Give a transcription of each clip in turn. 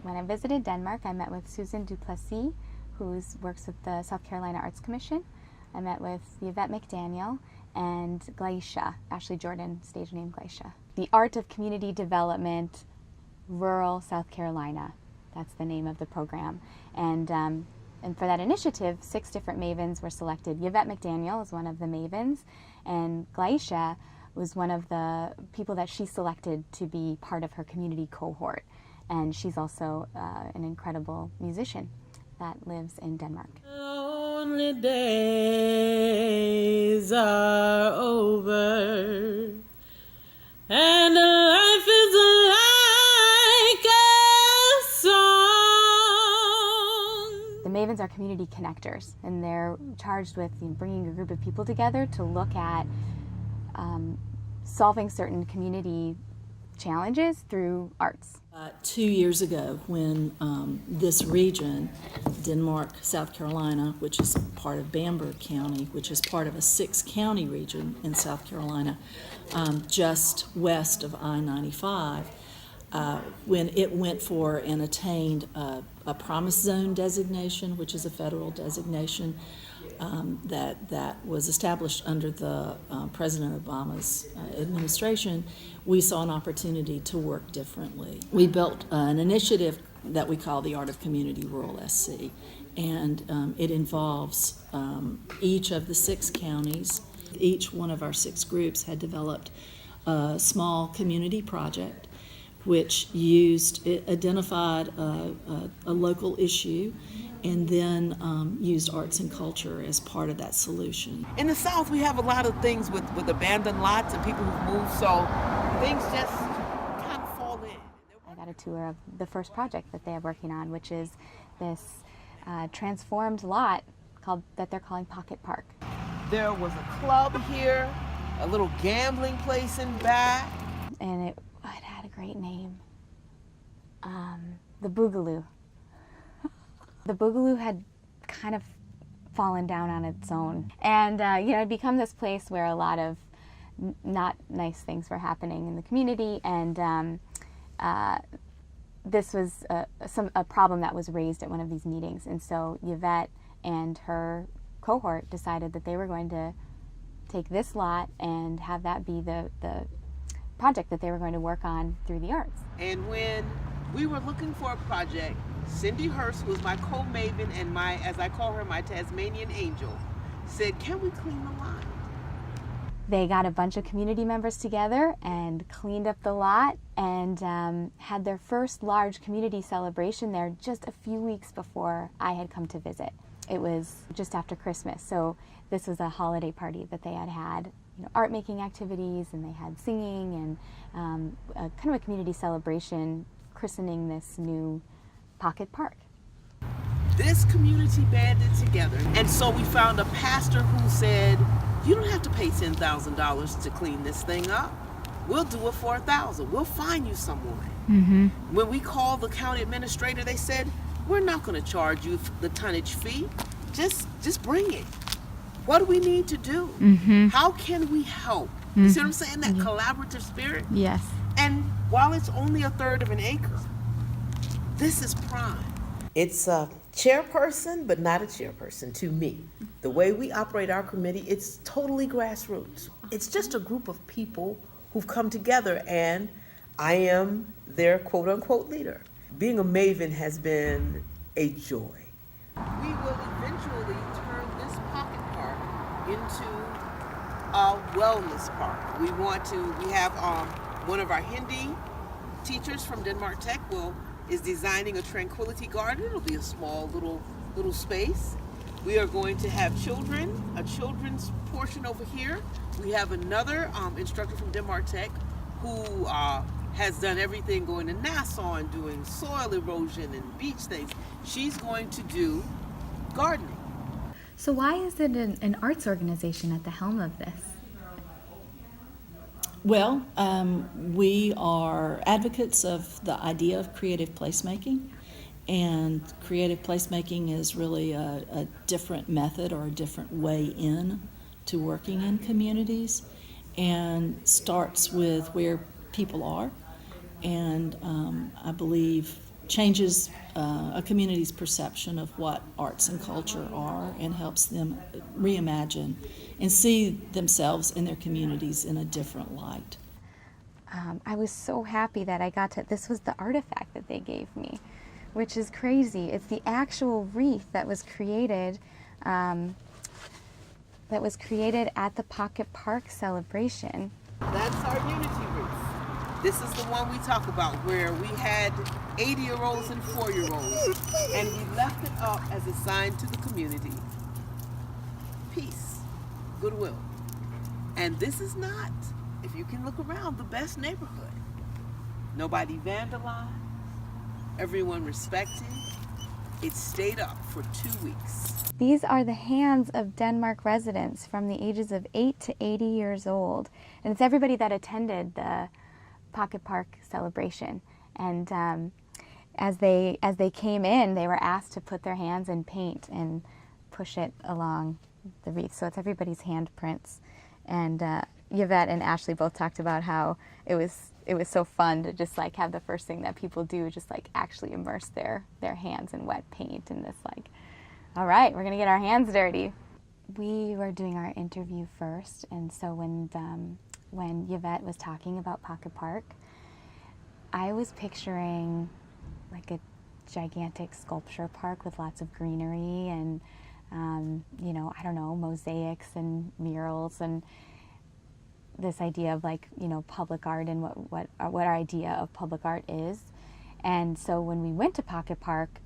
When I visited Denmark, I met with Susan Duplessis, who works with the South Carolina Arts Commission. I met with Yvette McDaniel and Glaisha, Ashley Jordan, stage name Glaisha. The Art of Community Development, Rural South Carolina. That's the name of the program. And for that initiative, 6 different mavens were selected. Yvette McDaniel is one of the mavens, and Glaisha was one of the people that she selected to be part of her community cohort. And she's also an incredible musician that lives in Denmark. Lonely days are over, and life is like a song. The Mavens are community connectors, and they're charged with bringing a group of people together to look at solving certain community challenges through arts. 2 years ago, when this region, Denmark, South Carolina, which is part of Bamberg County, which is part of a 6-county region in South Carolina, just west of I-95, when it went for and attained a Promise Zone designation, which is a federal designation that was established under the President Obama's administration, we saw an opportunity to work differently. We built an initiative that we call the Art of Community Rural SC, and it involves each of the 6 counties. Each one of our 6 groups had developed a small community project which identified a local issue and then used arts and culture as part of that solution. In the South, we have a lot of things with abandoned lots and people who've moved, so things just kind of fall in. I got a tour of the first project that they are working on, which is this transformed lot that they're calling Pocket Park. There was a club here, a little gambling place in back. And it had a great name. The Boogaloo. The Boogaloo had kind of fallen down on its own. And, it become this place where a lot of not nice things were happening in the community. And this was a problem that was raised at one of these meetings. And so Yvette and her cohort decided that they were going to take this lot and have that be the project that they were going to work on through the arts. And when we were looking for a project, Cindy Hurst, who was my co-maven and as I call her, my Tasmanian angel, said, can we clean the lot? They got a bunch of community members together and cleaned up the lot and had their first large community celebration there just a few weeks before I had come to visit. It was just after Christmas, so this was a holiday party that they had art making activities, and they had singing and kind of a community celebration christening this new Pocket Park. This community banded together, and so we found a pastor who said, you don't have to pay $10,000 to clean this thing up. We'll do it for $1,000. We'll find you someone. Mm-hmm. When we called the county administrator, they said, we're not going to charge you the tonnage fee. Just bring it. What do we need to do? Mm-hmm. How can we help? Mm-hmm. You see what I'm saying? That collaborative spirit? Yes. And while it's only 1/3 of an acre, this is prime. It's a chairperson, but not a chairperson to me. The way we operate our committee, it's totally grassroots. It's just a group of people who've come together, and I am their quote-unquote leader. Being a maven has been a joy. We will eventually turn this pocket park into a wellness park. We have one of our Hindi teachers from Denmark Tech is designing a tranquility garden. It'll be a small little space. We are going to have a children's portion over here. We have another instructor from Denmark Tech who has done everything going to Nassau and doing soil erosion and beach things. She's going to do gardening. So why is it an arts organization at the helm of this? Well, we are advocates of the idea of creative placemaking, and creative placemaking is really a different method or a different way in to working in communities, and starts with where people are. And I believe changes a community's perception of what arts and culture are and helps them reimagine and see themselves and their communities in a different light. I was so happy that I got to, this was the artifact that they gave me, which is crazy. It's the actual wreath that was created at the Pocket Park celebration. That's our unity wreath. This is the one we talk about where we had 80-year-olds and 4-year-olds, and we left it up as a sign to the community. Peace, goodwill. And this is not, if you can look around, the best neighborhood. Nobody vandalized, everyone respected. It stayed up for 2 weeks. These are the hands of Denmark residents from the ages of 8 to 80 years old. And it's everybody that attended the Pocket Park celebration. And as they came in, they were asked to put their hands in paint and push it along the wreath. So it's everybody's handprints. And Yvette and Ashley both talked about how it was so fun to just like have the first thing that people do, just like actually immerse their hands in wet paint and this like, all right, we're gonna get our hands dirty. We were doing our interview first, and so when Yvette was talking about Pocket Park, I was picturing like a gigantic sculpture park with lots of greenery and you know, I don't know, mosaics and murals and this idea of like, you know, public art and what our idea of public art is. And so when we went to Pocket Park,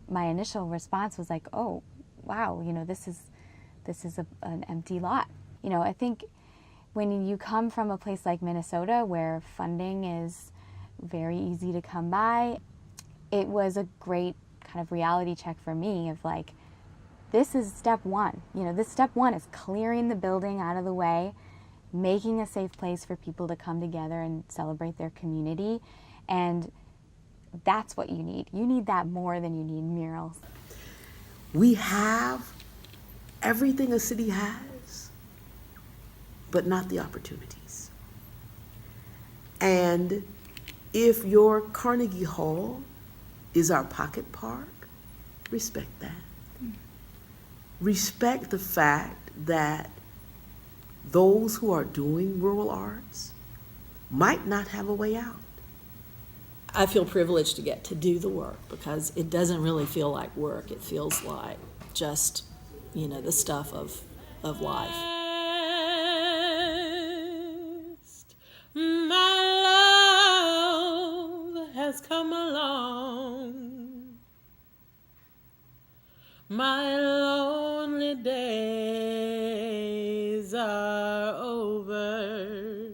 my initial response was like, oh, wow, you know, this is an empty lot. You know, I think when you come from a place like Minnesota where funding is very easy to come by, it was a great kind of reality check for me of like, this is step one. You know, this step one is clearing the building out of the way, making a safe place for people to come together and celebrate their community. And that's what you need. You need that more than you need murals. We have everything a city has, but not the opportunities. And if your Carnegie Hall is our Pocket Park, respect that. Respect the fact that those who are doing rural arts might not have a way out. I feel privileged to get to do the work because it doesn't really feel like work. It feels like just, you know, the stuff of life. My love has come along. My lonely days are over,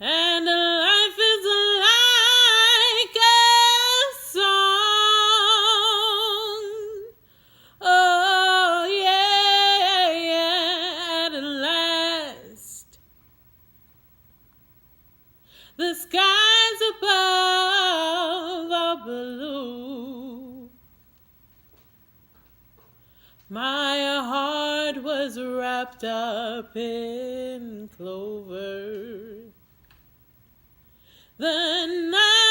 and life is like a song. Oh yeah, yeah, at last the skies above are blue. My heart was wrapped up in clover. The night